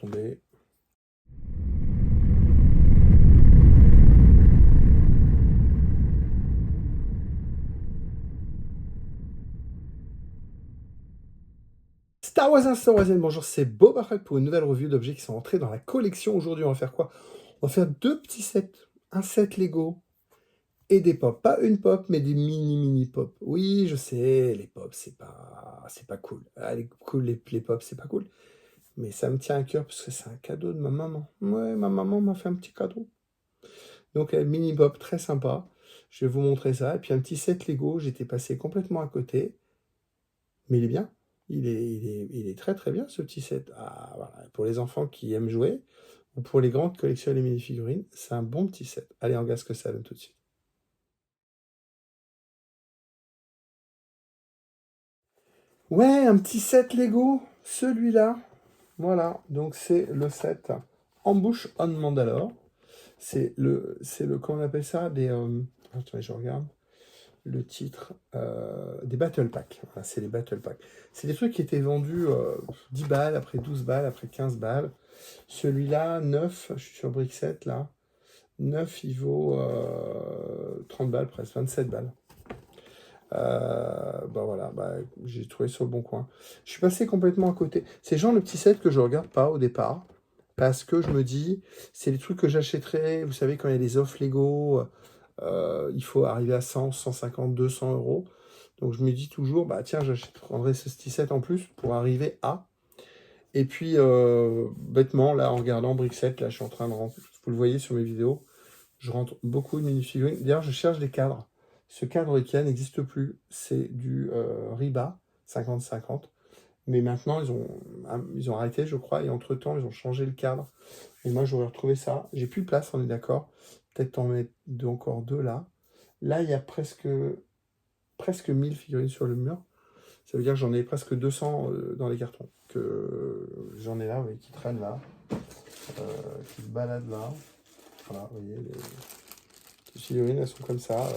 tomber. Star Wars Instant Wars, bonjour, c'est Bob Arrak pour une nouvelle review d'objets qui sont entrés dans la collection. Aujourd'hui, on va faire quoi? On va faire deux petits sets. Un set Lego et des pop. Pas une pop, mais des mini pop. Oui, je sais, les pop, c'est pas cool. Ah, les pop, c'est pas cool. Mais ça me tient à cœur parce que c'est un cadeau de ma maman. Ouais, ma maman m'a fait un petit cadeau. Donc, mini pop, très sympa. Je vais vous montrer ça. Et puis, un petit set Lego, j'étais passé complètement à côté. Mais il est bien. Il est très très bien ce petit set. Ah, voilà. Pour les enfants qui aiment jouer, ou pour les grands qui collectionnent les mini-figurines, c'est un bon petit set. Allez, on regarde ce que ça donne tout de suite. Ouais, un petit set Lego, celui-là. Voilà, donc c'est le set Ambush on Mandalore. Comment on appelle ça? Attendez, je regarde. Le titre des Battle Packs. Voilà, c'est les Battle Packs. C'est des trucs qui étaient vendus 10 balles, après 12 balles, après 15 balles. Celui-là, 9, je suis sur Brickset là. 9, il vaut 30 balles presque, 27 balles. Bah voilà, bah, j'ai trouvé sur le bon coin. Je suis passé complètement à côté. C'est genre le petit set que je regarde pas au départ. Parce que je me dis, c'est les trucs que j'achèterais. Vous savez, quand il y a des offres Lego, il faut arriver à 100, 150, 200 euros. Donc je me dis toujours, bah tiens, prendrai ce petit set en plus pour arriver à. Et puis, bêtement, là, en regardant Brickset, là, je suis en train de rentrer. Vous le voyez sur mes vidéos, je rentre beaucoup de minifigurines. D'ailleurs, je cherche des cadres. Ce cadre IKEA n'existe plus. C'est du Riba 50-50. Mais maintenant, ils ont arrêté, je crois. Et entre-temps, ils ont changé le cadre. Et moi, j'aurais retrouvé ça. J'ai plus de place, on est d'accord. Peut-être en mettre encore deux là. Là, il y a presque 1000 figurines sur le mur. Ça veut dire que j'en ai presque 200 dans les cartons. J'en ai là, oui, qui traînent là. Qui se baladent là. Voilà, vous voyez, les figurines, elles sont comme ça.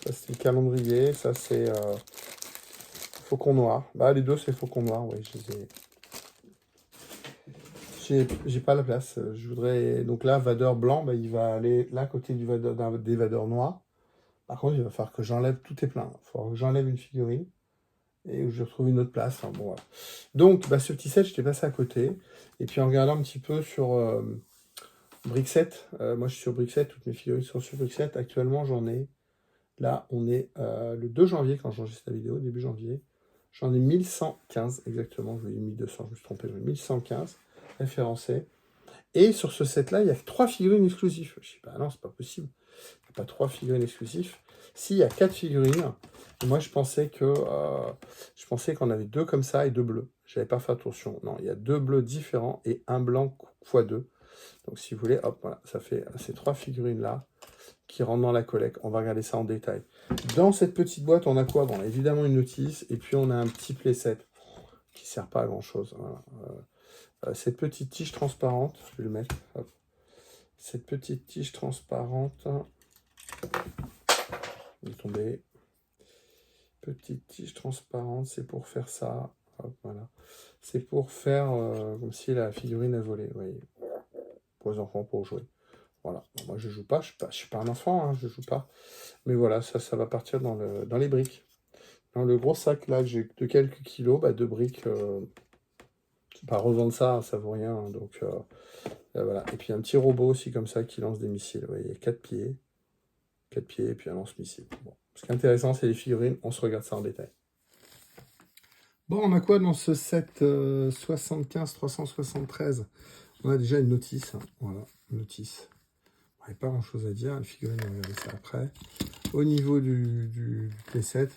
Ça, c'est le calendrier. Ça, c'est Faucon Noir. Bah, les deux, c'est Faucon Noir, oui. J'ai pas la place. Je voudrais... Donc là, Vador blanc, bah, il va aller là, à côté des Vador noirs. Par contre, il va falloir que j'enlève... Tout est plein. Il va falloir que j'enlève une figurine et où je retrouve une autre place. Enfin, bon, voilà. Donc, bah, ce petit set, j'étais passé à côté. Et puis, en regardant un petit peu sur Brickset, moi, je suis sur Brickset, toutes mes figurines sont sur Brickset. Actuellement, j'en ai... Là, on est le 2 janvier, quand j'enregistre la vidéo, début janvier. J'en ai 1115, exactement. Je vous ai dit 1200, je me suis trompé. J'en ai 1115 référencés. Et sur ce set-là, il y a 3 figurines exclusives. Je dis, bah non, c'est pas possible. Il n'y a pas 3 figurines exclusives. Si, il y a 4 figurines. Et moi, je pensais qu'on avait 2 comme ça et 2 bleus. J'avais pas fait attention. Non, il y a 2 bleus différents et un blanc x 2. Donc, si vous voulez, hop, voilà, ça fait ces 3 figurines-là qui rentrent dans la collecte. On va regarder ça en détail. Dans cette petite boîte, on a quoi? Bon, on a évidemment une notice. Et puis, on a un petit playset qui ne sert pas à grand-chose. Voilà. Cette petite tige transparente, je vais le mettre, hop. Cette petite tige transparente, il est tombé. Petite tige transparente, c'est pour faire ça, hop, voilà. C'est pour faire comme si la figurine a volé, vous voyez. Pour les enfants, pour jouer. Voilà, moi je joue pas, je suis pas un enfant, hein, je joue pas. Mais voilà, ça va partir dans les briques. Dans le gros sac là, que j'ai de quelques kilos, bah, de briques. Pas revendre ça, hein, ça vaut rien. Hein, donc voilà. Et puis un petit robot aussi comme ça qui lance des missiles. Vous voyez, 4 pieds. 4 pieds et puis un lance-missile. Bon. Ce qui est intéressant, c'est les figurines. On se regarde ça en détail. Bon, on a quoi dans ce set 75-373? On a déjà une notice. Hein. Voilà, notice. Il n'y a pas grand-chose à dire. Les figurines, on va regarder ça après. Au niveau du playset,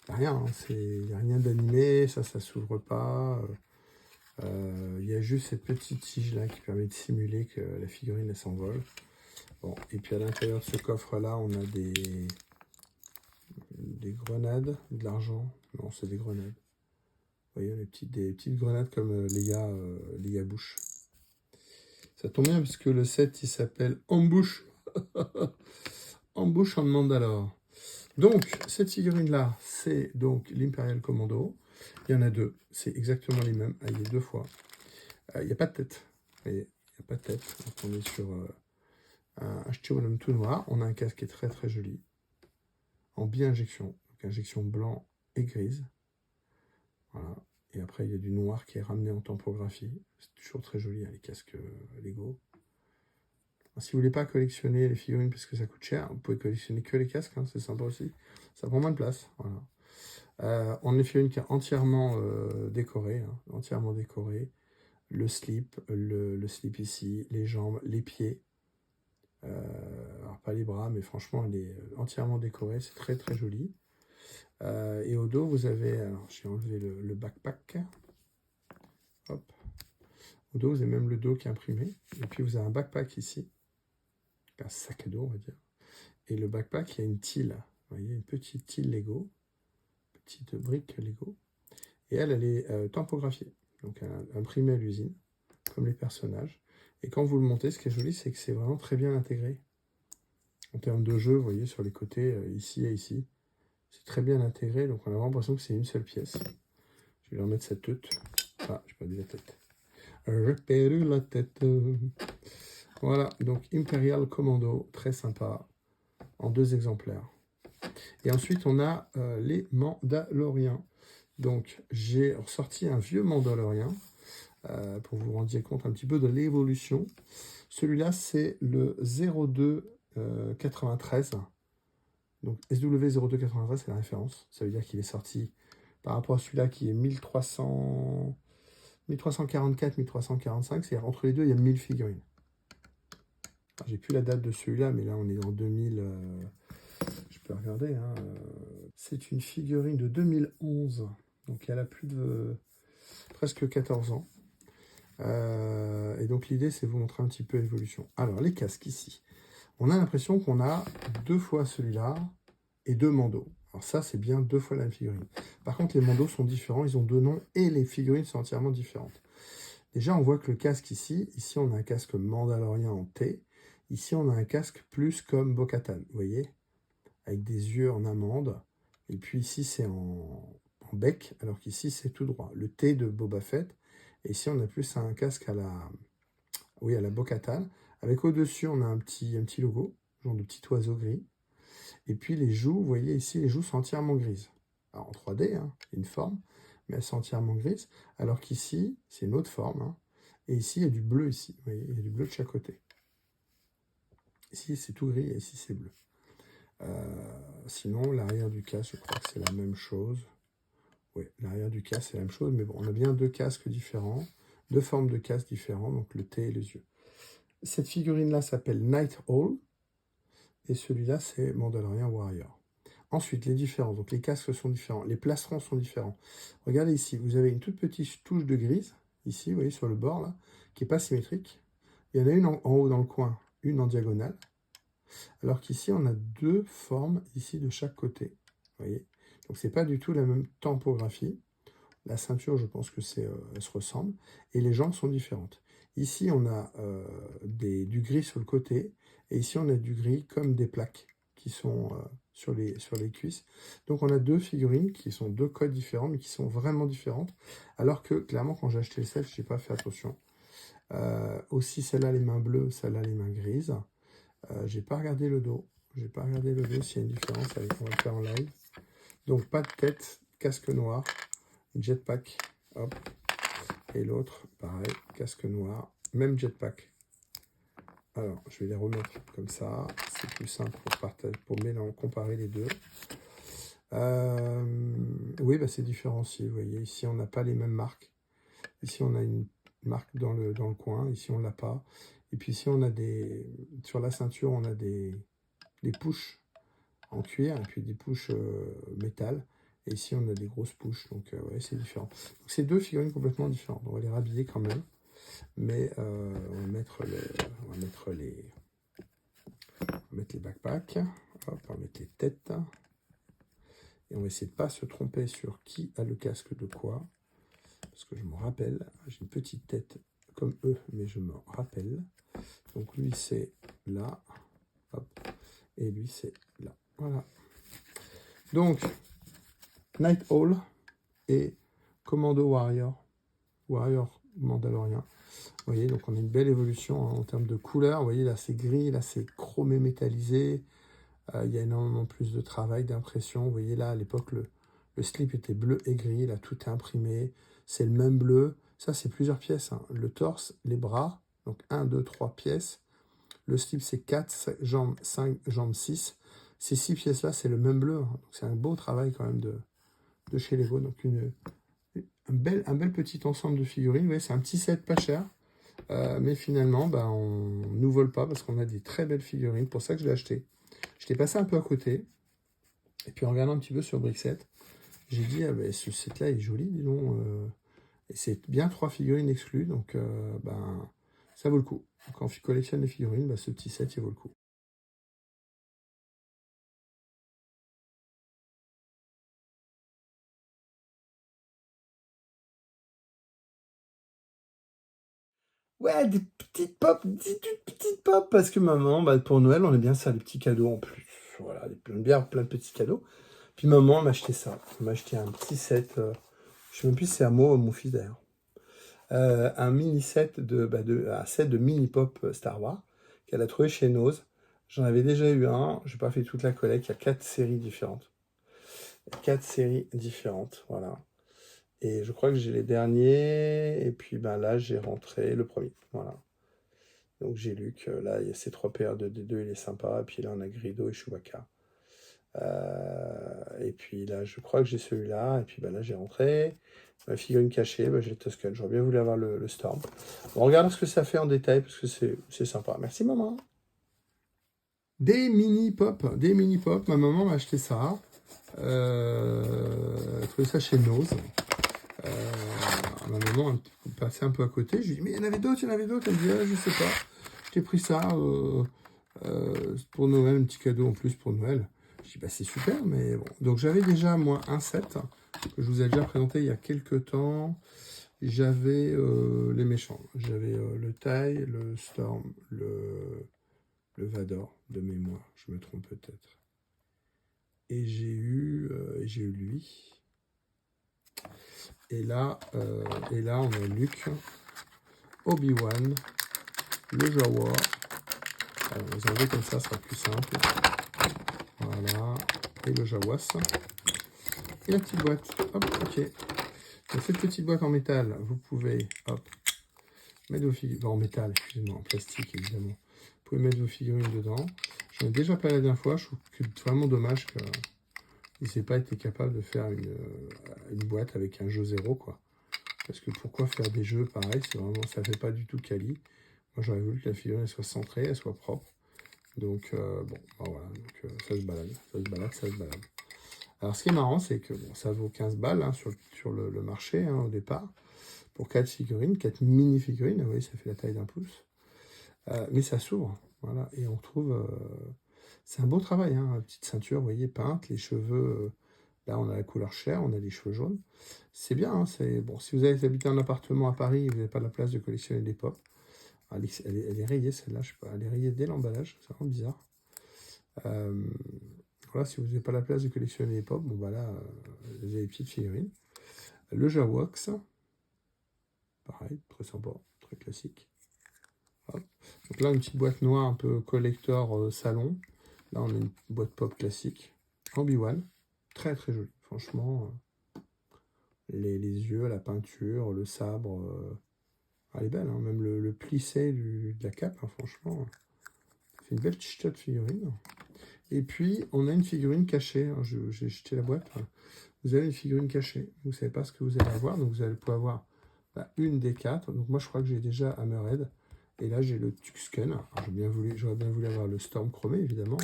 il n'y a rien. Hein. Il n'y a rien d'animé. Ça s'ouvre pas. Il y a juste cette petite tige là qui permet de simuler que la figurine elle s'envole. Bon, et puis à l'intérieur de ce coffre là, on a des grenades, de l'argent. Non, c'est des grenades. Vous voyez, des petites grenades comme Léa Bush. Ça tombe bien puisque le set il s'appelle Ambush. Ambush en Mandalore. Donc, cette figurine là, c'est donc l'Imperial Commando. Il y en a deux, c'est exactement les mêmes, il y a 2 fois. Il n'y a pas de tête. Vous voyez, il n'y a pas de tête. Donc on est sur un ch'ti bonhomme tout noir. On a un casque qui est très très joli. En bi-injection. Donc injection blanc et grise. Voilà. Et après, il y a du noir qui est ramené en tempographie. C'est toujours très joli, hein, les casques Lego. Alors, si vous voulez pas collectionner les figurines parce que ça coûte cher, vous pouvez collectionner que les casques, hein, c'est sympa aussi. Ça prend moins de place. Voilà. On a une figurine qui est entièrement décorée. Hein, entièrement décorée. Le slip ici, les jambes, les pieds. Alors pas les bras, mais franchement, elle est entièrement décorée. C'est très très joli. Et au dos, vous avez... Alors, j'ai enlevé le backpack. Hop. Au dos, vous avez même le dos qui est imprimé. Et puis, vous avez un backpack ici. Un sac à dos, on va dire. Et le backpack, il y a une tile. Vous voyez, une petite tile Lego. Petite brique Lego. Et elle est tampographiée. Donc, elle est imprimée à l'usine, comme les personnages. Et quand vous le montez, ce qui est joli, c'est que c'est vraiment très bien intégré. En termes de jeu, vous voyez, sur les côtés, ici et ici. C'est très bien intégré, donc on a vraiment l'impression que c'est une seule pièce. Je vais leur mettre cette tête. Ah, j'ai perdu la tête. J'ai perdu la tête. Voilà, donc Imperial Commando, très sympa, en 2 exemplaires. Et ensuite, on a les Mandaloriens. Donc, j'ai ressorti un vieux Mandalorien, pour vous rendiez compte un petit peu de l'évolution. Celui-là, c'est le 0293. Donc SW0293, c'est la référence. Ça veut dire qu'il est sorti par rapport à celui-là qui est 1344, 1345. C'est entre les deux, il y a 1000 figurines. J'ai plus la date de celui-là, mais là, on est en 2000. Je peux regarder. Hein, c'est une figurine de 2011. Donc, elle a plus de presque 14 ans. Et donc, l'idée, c'est de vous montrer un petit peu l'évolution. Alors, les casques ici. On a l'impression qu'on a 2 fois celui-là et 2 mandos. Alors ça, c'est bien 2 fois la même figurine. Par contre, les mandos sont différents, ils ont 2 noms et les figurines sont entièrement différentes. Déjà, on voit que le casque ici, on a un casque mandalorien en T. Ici, on a un casque plus comme Bo-Katan, vous voyez, avec des yeux en amande. Et puis ici, c'est en bec, alors qu'ici, c'est tout droit. Le T de Boba Fett. Et ici, on a plus un casque à la Bo-Katan. Avec au-dessus, on a un petit logo, genre de petit oiseau gris. Et puis les joues, vous voyez ici, les joues sont entièrement grises. Alors en 3D, hein, une forme, mais elles sont entièrement grises. Alors qu'ici, c'est une autre forme. Hein, et ici, il y a du bleu ici. Vous voyez, il y a du bleu de chaque côté. Ici, c'est tout gris et ici, c'est bleu. Sinon, l'arrière du casque, je crois que c'est la même chose. Oui, l'arrière du casque, c'est la même chose. Mais bon, on a bien 2 casques différents, 2 formes de casques différents, donc le T et les yeux. Cette figurine-là s'appelle Night Owl. Et celui-là, c'est Mandalorian Warrior. Ensuite, les différences. Donc, les casques sont différents. Les placerons sont différents. Regardez ici, vous avez une toute petite touche de grise, ici, vous voyez, sur le bord, là, qui n'est pas symétrique. Il y en a une en haut dans le coin, une en diagonale. Alors qu'ici, on a 2 formes, ici, de chaque côté. Vous voyez. Donc, c'est pas du tout la même tempographie. La ceinture, je pense que elles se ressemblent. Et les jambes sont différentes. Ici, on a du gris sur le côté. Et ici, on a du gris comme des plaques qui sont sur les cuisses. Donc, on a 2 figurines qui sont 2 codes différents, mais qui sont vraiment différentes. Alors que, clairement, quand j'ai acheté le set, je n'ai pas fait attention. Aussi, celle-là, les mains bleues, celle-là, les mains grises. J'ai pas regardé le dos. J'ai pas regardé le dos s'il y a une différence. Allez, on va le faire en live. Donc, pas de tête, casque noir. Jetpack, hop, et l'autre, pareil, casque noir, même jetpack. Alors, je vais les remettre comme ça, c'est plus simple pour comparer les deux. Oui, bah c'est différencié, vous voyez, ici on n'a pas les mêmes marques. Ici on a une marque dans le coin, ici on l'a pas. Et puis ici on a sur la ceinture, on a des push en cuir, et puis des push métal. Et ici, on a des grosses push, donc ouais, c'est différent. Donc, c'est 2 figurines complètement différentes. On va les rhabiller quand même, mais on va mettre les backpacks, hop, on va mettre les têtes, et on va essayer de ne pas se tromper sur qui a le casque de quoi, parce que je me rappelle, j'ai une petite tête comme eux, mais je me rappelle. Donc lui, c'est là, hop, et lui, c'est là. Voilà. Donc, Night Owl et Commando Warrior Mandalorian. Vous voyez, donc on a une belle évolution en termes de couleur. Vous voyez, là c'est gris, là c'est chromé métallisé. Il y a énormément plus de travail, d'impression. Vous voyez là, à l'époque, le slip était bleu et gris. Là, tout est imprimé. C'est le même bleu. Ça, c'est plusieurs pièces. Hein. Le torse, les bras. Donc 1, 2, 3 pièces. Le slip, c'est 4 jambes, 5 jambes, 6. Ces 6 pièces-là, c'est le même bleu. Hein. Donc c'est un beau travail quand même de chez Lego. Donc un bel petit ensemble de figurines. Vous voyez, c'est un petit set pas cher. Mais finalement, on ne nous vole pas parce qu'on a des très belles figurines. C'est pour ça que je l'ai acheté. Je l'ai passé un peu à côté. Et puis en regardant un petit peu sur Brickset, j'ai dit, ah ben, ce set-là est joli, dis donc. Et c'est bien 3 figurines exclues. Donc ça vaut le coup. Quand on collectionne les figurines, ce petit set, il vaut le coup. Ouais, des toutes petites pop, parce que maman, pour Noël, on aime bien ça, les petits cadeaux en plus. Voilà, plein de petits cadeaux. Puis maman m'a acheté ça. Elle m'a acheté un petit set, je sais même plus si c'est à moi ou à mon fils d'ailleurs. Un mini set un set de mini pop Star Wars qu'elle a trouvé chez Nose. J'en avais déjà eu un, j'ai pas fait toute la collecte, il y a 4 séries différentes. 4 séries différentes, voilà. Et je crois que j'ai les derniers, et puis là j'ai rentré le premier, voilà. Donc j'ai lu que là il y a ces 3 paires de D2, il est sympa, et puis là on a Grido et Chewbacca. Et puis là je crois que j'ai celui-là, et puis là j'ai rentré. Ma figurine cachée, j'ai le Tusken, j'aurais bien voulu avoir le Storm. On regarde ce que ça fait en détail, parce que c'est sympa. Merci maman. Des mini pop, ma maman m'a acheté ça. Elle a trouvé ça chez Nose. Ma maman passait un peu à côté. Je lui dis, mais il y en avait d'autres. Elle me dit, ah, je sais pas. Je t'ai pris ça pour Noël, un petit cadeau en plus pour Noël. Je dis, c'est super, mais bon. Donc j'avais déjà, moi, un set que je vous ai déjà présenté il y a quelques temps. J'avais les méchants. J'avais le Tai, le Storm, le Vador, de mémoire. Je me trompe peut-être. Et j'ai eu lui. Et là, on a Luke, Obi-Wan, le Jawa. On va les enlever comme ça sera plus simple. Voilà. Et le Jawas. Et la petite boîte. Hop, ok. Dans cette petite boîte en métal, vous pouvez, mettre vos figurines. En métal, excusez-moi, en plastique évidemment. Vous pouvez mettre vos figurines dedans. J'en ai déjà parlé la dernière fois. Je trouve que c'est vraiment dommage qu'ils n'aient pas été capables de faire une boîte avec un jeu 0, quoi. Parce que pourquoi faire des jeux pareils, ça fait pas du tout quali. Moi j'aurais voulu que la figurine soit centrée, elle soit propre. Donc voilà, ça se balade. Alors ce qui est marrant, c'est que ça vaut 15 balles sur le marché au départ, pour 4 figurines, 4 mini-figurines, vous voyez, ça fait la taille d'un pouce. Mais ça s'ouvre, voilà, et on trouve... c'est un beau travail, la petite ceinture, vous voyez, peinte, les cheveux... Là, on a la couleur chair, on a les cheveux jaunes. C'est bien, c'est bon. Si vous avez habité en appartement à Paris et vous n'avez pas la place de collectionner des pop, elle est rayée celle-là, je sais pas, elle est rayée dès l'emballage, c'est vraiment bizarre. Voilà, si vous n'avez pas la place de collectionner les pop, vous avez les petites figurines. Le Jawax, pareil, très sympa, très classique. Hop. Donc là, une petite boîte noire un peu collector salon. Là, on a une boîte pop classique. Obi-Wan. Très très joli, franchement. Les yeux, la peinture, le sabre, elle est belle, même le plissé de la cape, franchement. C'est une belle petite figurine. Et puis, on a une figurine cachée. J'ai jeté la boîte. Vous avez une figurine cachée. Vous ne savez pas ce que vous allez avoir, donc vous allez pouvoir avoir une des 4. Donc moi, je crois que j'ai déjà Hammerhead. Et là, j'ai le Tuxken. J'aurais bien voulu avoir le Storm chromé, évidemment.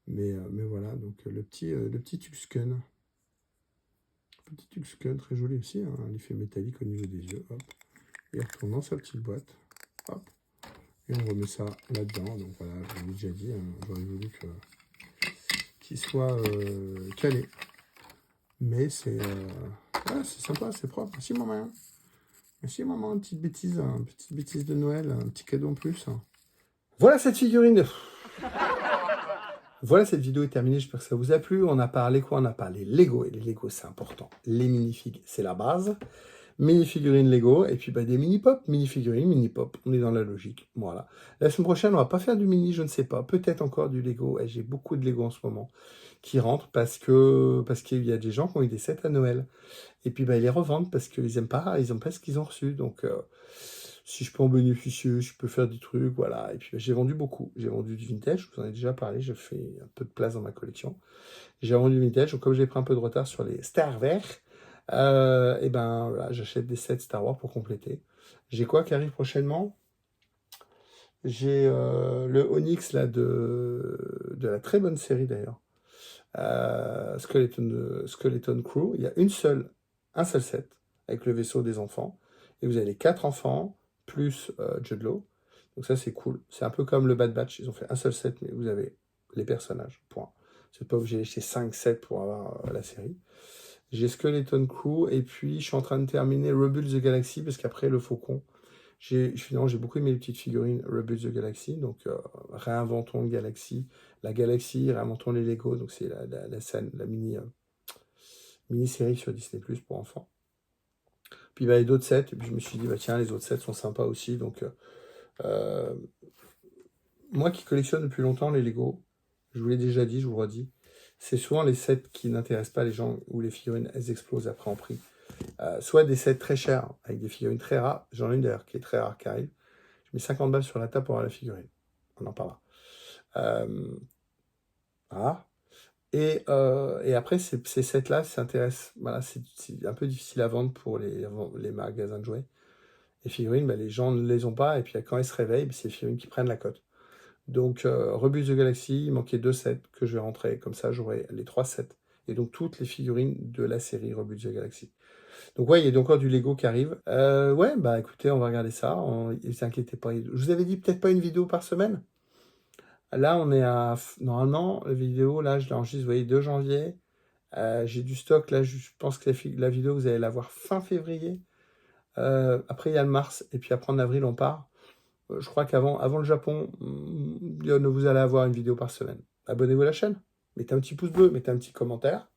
Mais voilà, donc le petit Tuxken. Petit Tuxken, très joli aussi, l'effet métallique au niveau des yeux. Hop. Et on retourne dans sa petite boîte. Hop. Et on remet ça là-dedans. Donc voilà, je l'ai déjà dit, j'aurais voulu qu'il soit calé. Mais c'est sympa, c'est propre. Merci maman. Merci maman, une petite bêtise de Noël, un petit cadeau en plus. Voilà cette figurine. Voilà, cette vidéo est terminée, j'espère que ça vous a plu. On a parlé quoi? On a parlé Lego, et les Lego c'est important. Les minifigs, c'est la base. Mini-figurines Lego, et puis bah, des mini-pop, mini-figurines, mini-pop. On est dans la logique. Voilà. La semaine prochaine, on va pas faire du mini, je ne sais pas. Peut-être encore du Lego. Et j'ai beaucoup de Lego en ce moment qui rentrent parce qu'il y a des gens qui ont eu des sets à Noël. Et puis bah, ils les revendent parce qu'ils aiment pas ce qu'ils ont reçu. Donc si je peux en bénéficier, je peux faire des trucs, voilà. Et puis bah, j'ai vendu beaucoup. J'ai vendu du vintage, je vous en ai déjà parlé, je fais un peu de place dans ma collection. J'ai vendu du vintage, donc comme j'ai pris un peu de retard sur les Star Wars, et ben voilà, j'achète des sets Star Wars pour compléter. J'ai quoi qui arrive prochainement? J'ai le Onyx là de la très bonne série d'ailleurs. Skeleton Crew. Il y a un seul set avec le vaisseau des enfants. Et vous avez les 4 enfants plus Jude Law. Donc ça c'est cool. C'est un peu comme le Bad Batch. Ils ont fait un seul set, mais vous avez les personnages. Point. Vous n'êtes pas obligé d'acheter 5 sets pour avoir la série. J'ai Skeleton Crew et puis je suis en train de terminer Rebuild the Galaxy parce qu'après le Faucon, finalement j'ai beaucoup aimé les petites figurines Rebuild the Galaxy, donc réinventons le Galaxy, la Galaxie, réinventons les Lego, donc c'est la scène, la mini-série sur Disney Plus pour enfants. Puis bah, il y a d'autres sets, et puis je me suis dit, bah tiens, les autres sets sont sympas aussi, donc euh, moi qui collectionne depuis longtemps les Lego, je vous l'ai déjà dit, je vous le redis, c'est souvent les sets qui n'intéressent pas les gens, où les figurines, elles explosent après en prix. Soit des sets très chers, avec des figurines très rares. J'en ai une d'ailleurs qui est très rare qui arrive. Je mets 50 balles sur la table pour avoir la figurine. On en parlera. Voilà. Et après, ces sets-là s'intéressent. Voilà, c'est un peu difficile à vendre pour les magasins de jouets. Les figurines, bah, les gens ne les ont pas. Et puis quand elles se réveillent, bah, c'est les figurines qui prennent la cote. Donc, Rebus the Galaxy, il manquait 2 sets que je vais rentrer. Comme ça, j'aurai les 3 sets. Et donc, toutes les figurines de la série Rebus the Galaxy. Donc ouais, il y a encore du Lego qui arrive. Ouais, bah écoutez, on va regarder ça. Ne vous inquiétez pas. Je vous avais dit peut-être pas une vidéo par semaine. Là, on est à... Normalement, la vidéo, là, je l'enregistre, vous voyez, 2 janvier. J'ai du stock, là, je pense que la vidéo, vous allez la voir fin février. Après, il y a le mars, et puis après, en avril, on part. Je crois avant le Japon, vous allez avoir une vidéo par semaine. Abonnez-vous à la chaîne. Mettez un petit pouce bleu, mettez un petit commentaire.